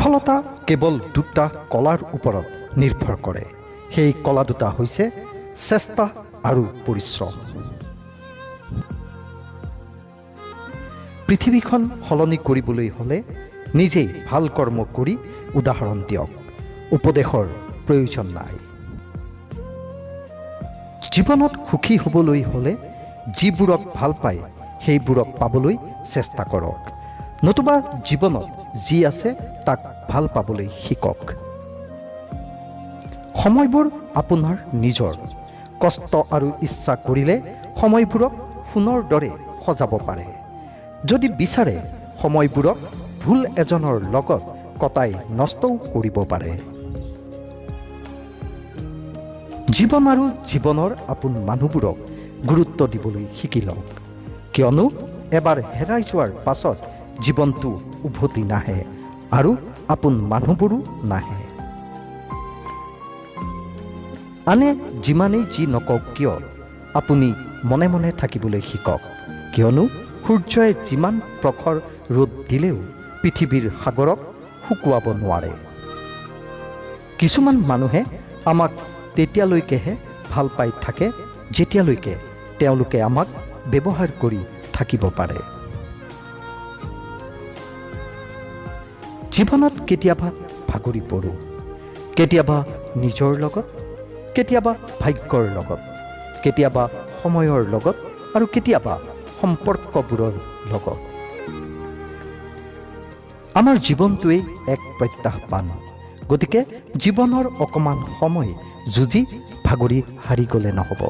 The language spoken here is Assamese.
সফলতা কেৱল দুটা কলাৰ ওপৰত নিৰ্ভৰ কৰে। সেই কলা দুটা হৈছে চেষ্টা আৰু পৰিশ্ৰম। পৃথিৱীখন সলনি কৰিবলৈ হ'লে নিজেই ভাল কৰ্ম কৰি উদাহৰণ দিয়ক। উপদেশৰ প্ৰয়োজন নাই। জীৱনত সুখী হ'বলৈ হ'লে যিবোৰক ভাল পায় সেইবোৰক পাবলৈ চেষ্টা কৰক, নতুবা জীৱনত যি আছে তাক ভাল পাবলৈ শিকক। সময়বোৰ আপোনাৰ নিজৰ। কষ্ট আৰু ইচ্ছা কৰিলে সময়বোৰক সোণৰ দৰে সজাব পাৰে। যদি বিচাৰে সময়বোৰক ভুল এজনৰ লগত কটাই নষ্টও কৰিব পাৰে। জীৱন আৰু জীৱনৰ আপোন মানুহবোৰক গুৰুত্ব দিবলৈ শিকি লওক, কিয়নো এবাৰ হেৰাই যোৱাৰ পাছত জীৱনটো উভতি নাহে আৰু আপোন মানুহবোৰো নাহে। আনে যিমানেই যি নকওক কিয় আপুনি মনে মনে থাকিবলৈ শিকক, কিয়নো সূৰ্যই যিমান প্ৰখৰ ৰ'দ দিলেও পৃথিৱীৰ সাগৰক শুকুৱাব নোৱাৰে। কিছুমান মানুহে আমাক তেতিয়ালৈকেহে ভাল পাই থাকে যেতিয়ালৈকে তেওঁলোকে আমাক ব্যৱহাৰ কৰি থাকিব পাৰে। জীৱনত কেতিয়াবা ভাগৰি পৰোঁ, কেতিয়াবা নিজৰ লগত, কেতিয়াবা ভাগ্যৰ লগত, কেতিয়াবা সময়ৰ লগত আৰু কেতিয়াবা সম্পৰ্কবোৰৰ লগত। আমাৰ জীৱনটোৱেই এক প্ৰত্যাহ্বান, গতিকে জীৱনৰ অকণমান সময় যুঁজি ভাগৰি হাৰি গ'লে নহ'ব।